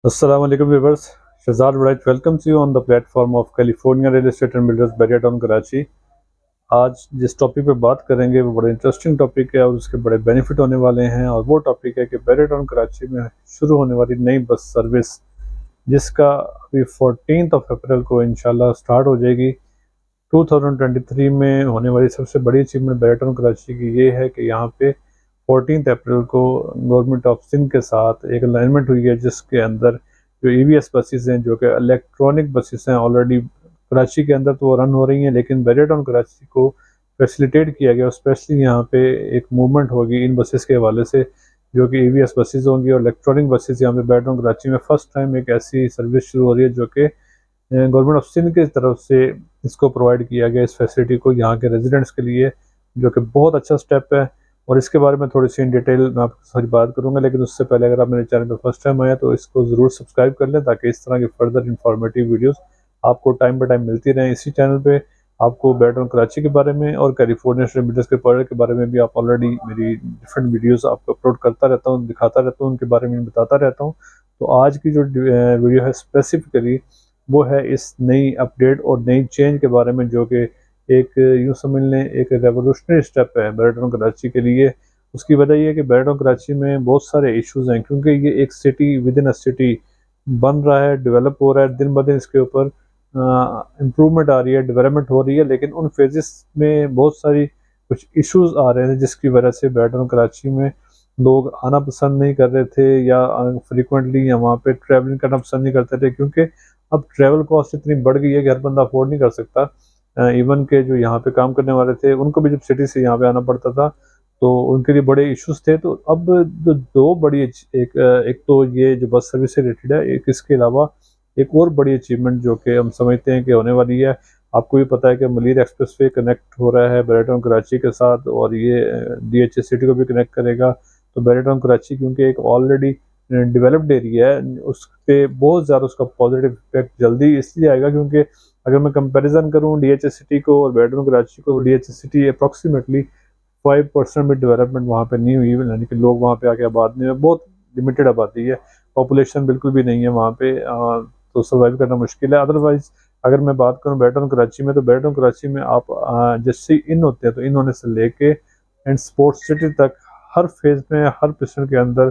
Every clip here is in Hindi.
अस्सलाम वालेकुम viewers, Shahzad Waraich welcomes you on the platform of California real estate and builders Bahria town Karachi. आज जिस टॉपिक पे बात करेंगे वो बड़ा इंटरेस्टिंग टॉपिक है और उसके बड़े बेनिफिट होने वाले हैं। और वो टॉपिक है कि बैरिया टाउन कराची में शुरू होने वाली नई बस सर्विस, जिसका अभी 14 अप्रैल को इंशाल्लाह स्टार्ट हो जाएगी। 2023 में होने वाली सबसे बड़ी अचीवमेंट बैरिया टाउन कराची की ये है कि यहाँ पे 14 अप्रैल को गवर्नमेंट ऑफ सिंध के साथ एक अलाइनमेंट हुई है, जिसके अंदर जो ईवीएस बसेस हैं, जो कि इलेक्ट्रॉनिक बसेस हैं, ऑलरेडी कराची के अंदर तो वो रन हो रही हैं, लेकिन बैरिया टाउन कराची को फैसिलिटेट किया गया और स्पेशली यहाँ पे एक मूवमेंट होगी इन बसेस के हवाले से, जो कि ईवीएस बसेस होंगी और इलेक्ट्रॉनिक बसेस। यहाँ पे बैरिया टाउन कराची में फर्स्ट टाइम एक ऐसी सर्विस शुरू हो रही है जो कि गवर्नमेंट ऑफ सिंध की तरफ से इसको प्रोवाइड किया गया, इस फैसिलिटी को यहाँ के रेजिडेंट्स के लिए, जो कि बहुत अच्छा स्टेप है। और इसके बारे में थोड़ी सी इन डिटेल मैं आपके साथ बात करूंगा, लेकिन उससे पहले अगर आप मेरे चैनल पर फर्स्ट टाइम आए तो इसको ज़रूर सब्सक्राइब कर लें, ताकि इस तरह की फर्दर इंफॉर्मेटिव वीडियोस आपको टाइम बाय टाइम मिलती रहें। इसी चैनल पे आपको बैरिया टाउन कराची के बारे में और कैलिफोर्निया बिल्डर्स के प्रोजेक्ट के बारे में भी आप ऑलरेडी मेरी डिफरेंट वीडियोज़ आपको अपलोड करता रहता हूँ, दिखाता रहता हूँ, उनके बारे में बताता रहता हूँ। तो आज की जो वीडियो है स्पेसिफिकली वो है इस नई अपडेट और नई चेंज के बारे में, जो कि एक यूँ समझ लें एक रेवोल्यूशनरी स्टेप है बैरिया टाउन कराची के लिए। उसकी वजह ये है कि बैरिया टाउन कराची में बहुत सारे इश्यूज हैं, क्योंकि ये एक city with in a city बन रहा है, डेवलप हो रहा है, दिन ब दिन इसके ऊपर इम्प्रूवमेंट आ रही है, डेवलपमेंट हो रही है। लेकिन उन फेजेस में बहुत सारी कुछ इश्यूज आ रहे हैं, जिसकी वजह से बैरिया टाउन कराची में लोग आना पसंद नहीं कर रहे थे, या फ्रिक्वेंटली या वहाँ पे ट्रैवलिंग करना पसंद नहीं करते थे, क्योंकि अब ट्रैवल कॉस्ट इतनी बढ़ गई है कि हर बंदा अफोर्ड नहीं कर सकता। इवन के जो यहाँ पे काम करने वाले थे उनको भी जब सिटी से यहाँ पे आना पड़ता था तो उनके लिए बड़े इश्यूज थे। तो अब जो दो बड़ी एक तो ये जो बस सर्विस से रिलेटेड है, एक इसके अलावा एक और बड़ी अचीवमेंट जो कि हम समझते हैं कि होने वाली है। आपको भी पता है कि मलिर एक्सप्रेस वे कनेक्ट हो रहा है बैरिया टाउन कराची के साथ, और ये DHA सिटी को भी कनेक्ट करेगा। तो बैरिया टाउन कराची क्योंकि एक ऑलरेडी डेवलप्ड एरिया है, उस पर बहुत ज़्यादा उसका पॉजिटिव इफेक्ट जल्दी इसलिए आएगा, क्योंकि अगर मैं कंपैरिजन करूं DHA सिटी को और बैरिया टाउन कराची को, DHA सिटी अप्रॉक्सीमेटली 5% में डेवलपमेंट वहाँ पे नहीं हुई, यानी कि लोग वहाँ पे आके आबाद नहीं है, बहुत लिमिटेड आबादी है, पॉपुलेशन बिल्कुल भी नहीं है वहाँ पे। तो सर्वाइव करना मुश्किल है। अदरवाइज अगर मैं बात करूँ बैरिया टाउन कराची में, तो बैरिया टाउन कराची में आप जैसे इन होते हैं तो इन होने से लेके एंड स्पोर्ट्स सिटी तक हर फेज में हर पिस्टन के अंदर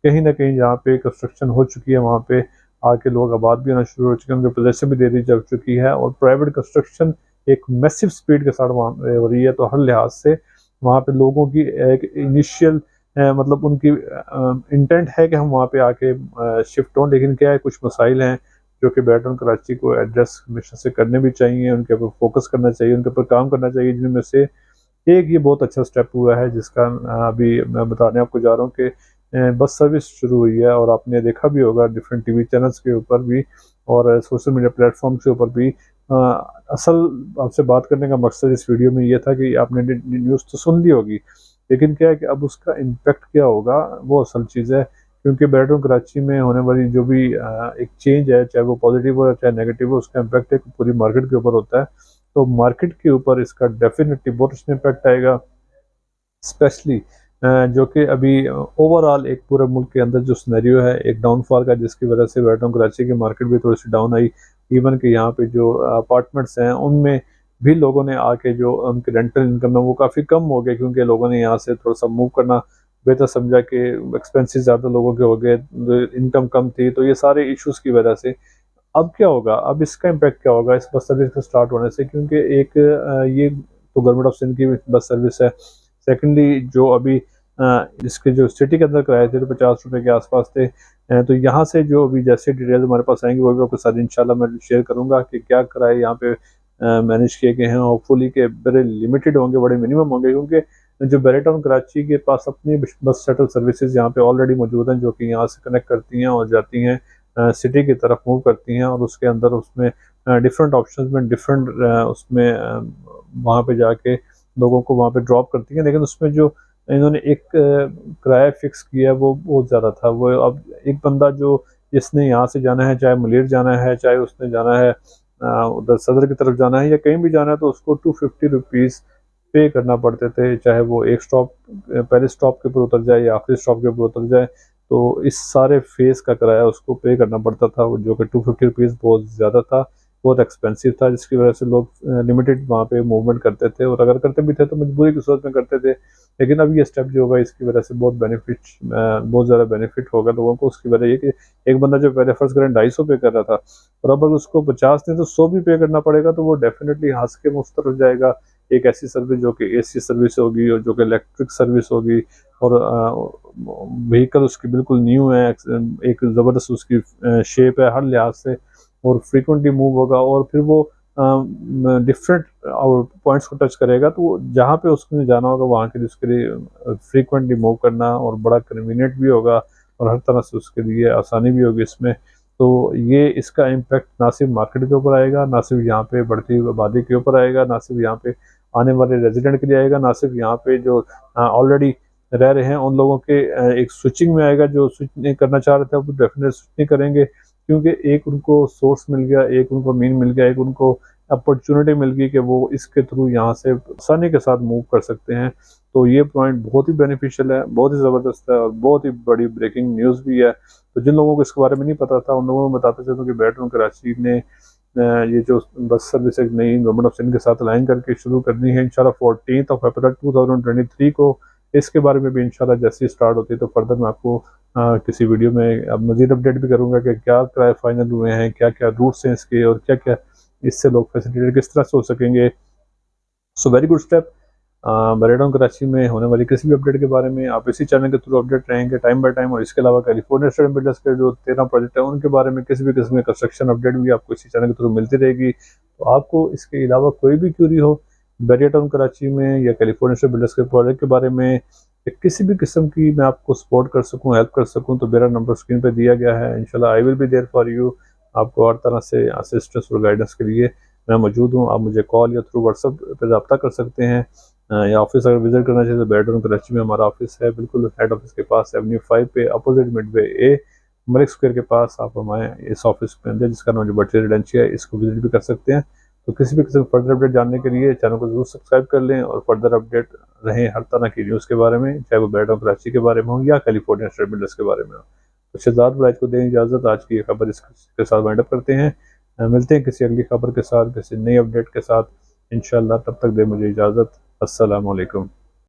कहीं ना कहीं जहाँ पे कंस्ट्रक्शन हो चुकी है, वहाँ पे आके लोग आबाद भी होना शुरू हो चुके हैं, उनके पोजेशन भी दे दी जा चुकी है, और प्राइवेट कंस्ट्रक्शन एक मैसिव स्पीड के साथ वहाँ हो रही है। तो हर लिहाज से वहाँ पे लोगों की एक इनिशियल मतलब उनकी इंटेंट है कि हम वहाँ पे आके शिफ्ट हों, लेकिन क्या है कुछ मसाइल हैं जो कि बैरिया टाउन कराची को एड्रेस हमेशा से करने भी चाहिए, उनके ऊपर फोकस करना चाहिए, उनके ऊपर काम करना चाहिए, जिनमें से एक ये बहुत अच्छा स्टेप हुआ है, जिसका अभी मैं बताने आपको जा रहा हूँ कि बस सर्विस शुरू हुई है। और आपने देखा भी होगा डिफरेंट टीवी चैनल्स के ऊपर भी और सोशल मीडिया प्लेटफॉर्म के ऊपर भी। असल आपसे बात करने का मकसद इस वीडियो में ये था कि आपने न्यूज़ तो सुन ली होगी, लेकिन क्या है कि अब उसका इम्पेक्ट क्या होगा वो असल चीज़ है। क्योंकि बैरिया टाउन कराची में होने वाली जो भी एक चेंज है, चाहे वो पॉजिटिव हो चाहे नेगेटिव हो, उसका इम्पेक्ट एक पूरी मार्केट के ऊपर होता है। तो मार्केट के ऊपर इसका डेफिनेटली बहुत अच्छा इम्पैक्ट आएगा, स्पेशली जो कि अभी ओवरऑल एक पूरे मुल्क के अंदर जो सिनेरियो है एक डाउनफॉल का, जिसकी वजह से बैरिया टाउन कराची की मार्केट भी थोड़ी सी डाउन आई। इवन कि यहाँ पे जो अपार्टमेंट्स हैं उनमें भी लोगों ने आके जो उनकी रेंटल इनकम है वो काफ़ी कम हो गई, क्योंकि लोगों ने यहाँ से थोड़ा सा मूव करना बेहतर समझा कि एक्सपेंसेस ज़्यादा लोगों के हो गए, इनकम कम थी, तो ये सारे इश्यूज़ की वजह से अब क्या होगा, अब इसका इम्पैक्ट क्या होगा इस बस सर्विस के स्टार्ट होने से। क्योंकि एक ये तो गवर्नमेंट ऑफ सिंध की बस सर्विस है। सेकेंडली जो अभी इसके जो सिटी के अंदर किराए थे तो 50 रुपये के आसपास थे। तो यहाँ से जो अभी जैसे डिटेल्स हमारे पास आएंगे वो भी आपके साथ इंशाल्लाह मैं शेयर करूँगा कि क्या किराए यहाँ पे मैनेज किए गए हैं। होपफुली के बड़े लिमिटेड होंगे, बड़े मिनिमम होंगे, क्योंकि जो बैरिया टाउन कराची के पास अपनी बस शटल सर्विसेज यहाँ पे ऑलरेडी मौजूद हैं, जो कि यहाँ से कनेक्ट करती हैं और जाती हैं सिटी की तरफ मूव करती हैं। और उसके अंदर उसमें डिफरेंट ऑप्शंस में डिफरेंट उसमें वहाँ पे जाके लोगों को वहाँ पे ड्रॉप करती हैं। लेकिन उसमें जो इन्होंने एक किराया फिक्स किया है वो बहुत ज़्यादा था। वो अब एक बंदा जो जिसने यहाँ से जाना है, चाहे मलिर जाना है, चाहे उसने जाना है उधर सदर की तरफ जाना है या कहीं भी जाना है, तो उसको 250 रुपीज़ पे करना पड़ते थे, चाहे वो एक स्टॉप पहले स्टॉप के ऊपर उतर जाए या आखिरी स्टॉप के ऊपर उतर जाए। तो इस सारे फेस का किराया उसको पे करना पड़ता था, जो कि 250 रुपीज़ बहुत ज़्यादा था, बहुत एक्सपेंसिव था, जिसकी वजह से लोग लिमिटेड वहाँ पे मूवमेंट करते थे, और अगर करते भी थे तो मजबूरी की सूरत में करते थे। लेकिन अब ये स्टेप जो होगा इसकी वजह से बहुत ज़्यादा बेनिफिट होगा लोगों को। उसकी वजह ये कि एक बंदा जो पहले फ़र्ज़ करें 250 पे कर रहा था, और अब अगर उसको 50 नहीं तो 100 भी पे करना पड़ेगा, तो वो डेफ़िनेटली हँस के मुफ्त हो जाएगा। एक ऐसी सर्विस जो कि एसी सर्विस होगी और जो कि इलेक्ट्रिक सर्विस होगी, और व्हीकल उसकी बिल्कुल न्यू है, एक ज़बरदस्त उसकी शेप है हर लिहाज से, और फ्रीक्वेंटली मूव होगा, और फिर वो डिफरेंट पॉइंट्स को टच करेगा, तो जहाँ पे उसने जाना होगा वहाँ के लिए उसके लिए फ्रीक्वेंटली मूव करना और बड़ा कन्वीनियंट भी होगा, और हर तरह से उसके लिए आसानी भी होगी इसमें। तो ये इसका इम्पैक्ट ना सिर्फ मार्केट के ऊपर आएगा, ना सिर्फ यहाँ पे बढ़ती हुई आबादी के ऊपर आएगा, ना सिर्फ यहाँ पे आने वाले रेजिडेंट के लिए आएगा, ना सिर्फ यहाँ पे जो ऑलरेडी रह रहे हैं उन लोगों के एक स्विचिंग में आएगा। जो स्विच नहीं करना चाह रहे थे वो डेफिनेटली स्विच नहीं करेंगे, क्योंकि एक उनको सोर्स मिल गया, एक उनको मीन मिल गया, एक उनको अपॉर्चुनिटी मिल गई कि वो इसके थ्रू यहाँ से आसानी के साथ मूव कर सकते हैं। तो ये पॉइंट बहुत ही बेनिफिशियल है, बहुत ही ज़बरदस्त है, और बहुत ही बड़ी ब्रेकिंग न्यूज़ भी है। तो जिन लोगों को इसके बारे में नहीं पता था उन लोगों को बताते चलूँ कि बैरियर कराची ने ये जो बस सर्विस एक नई गवर्नमेंट ऑफ सिंध के साथ अलाइन करके शुरू करनी है इंशाल्लाह 14 अप्रैल 2023 को। इसके बारे में भी इंशाल्लाह जैसे ही स्टार्ट होती है तो फर्दर मैं आपको किसी वीडियो में अब मज़ीद अपडेट भी करूँगा कि क्या किराए फाइनल हुए हैं, क्या-क्या रूट्स हैं इसके, और क्या-क्या इससे लोग फैसिलिटेट किस तरह से हो सकेंगे। So very good step. Barrier Karachi में होने वाली किसी भी अपडेट के बारे में आप इसी चैनल के थ्रू अपडेट रहेंगे टाइम बाय टाइम, और इसके अलावा कैलिफोर्निया स्टेट बिल्डर्स के जो 13 प्रोजेक्ट है उनके बारे में किसी भी किस्म की कंस्ट्रक्शन अपडेट भी आपको इसी चैनल के थ्रू मिलती रहेगी। तो आपको इसके अलावा कोई भी क्यूरी हो बैरियर कराची में या कैलिफोर्निया स्टेट बिल्डर्स के प्रोजेक्ट के बारे में, या किसी भी किस्म की मैं आपको सपोर्ट कर सकूँ, हेल्प कर सकूँ, तो मेरा नंबर स्क्रीन पर दिया गया है। इंशाल्लाह I will be there for you. आपको हर तरह से असिस्टेंस और गाइडेंस के लिए मैं मौजूद हूँ। आप मुझे कॉल या थ्रू व्हाट्सअप पर रब्ता कर सकते हैं, या ऑफिस अगर विजिट करना चाहिए तो बैरियर कराची में हमारा ऑफिस है, बिल्कुल हेड ऑफिस के पास एवेन्यू 5 पे अपोजिट मिडवे ए मलिक स्क्वायर के पास। आप हमारे इस ऑफिस में अंदर जिसका नाम बट रेजिडेंसी है इसको विजिट भी कर सकते हैं। तो किसी भी किस्म फर्दर अपडेट जानने के लिए चैनल को जरूर सब्सक्राइब कर लें, और फर्दर अपडेट रहें हर तरह की न्यूज़ के बारे में, चाहे वो बैरियर कराची के बारे में हो या कैलिफोर्निया स्टेट बिल्डर्स के बारे में हो। तो शहजाद वलायत को दें इजाज़त। आज की ये खबर इसके साथ वाइंड अप करते हैं। मिलते हैं किसी अगली खबर के साथ, किसी नई अपडेट के साथ इंशाल्लाह। तब तक दे मुझे इजाज़त। अस्सलाम वालेकुम।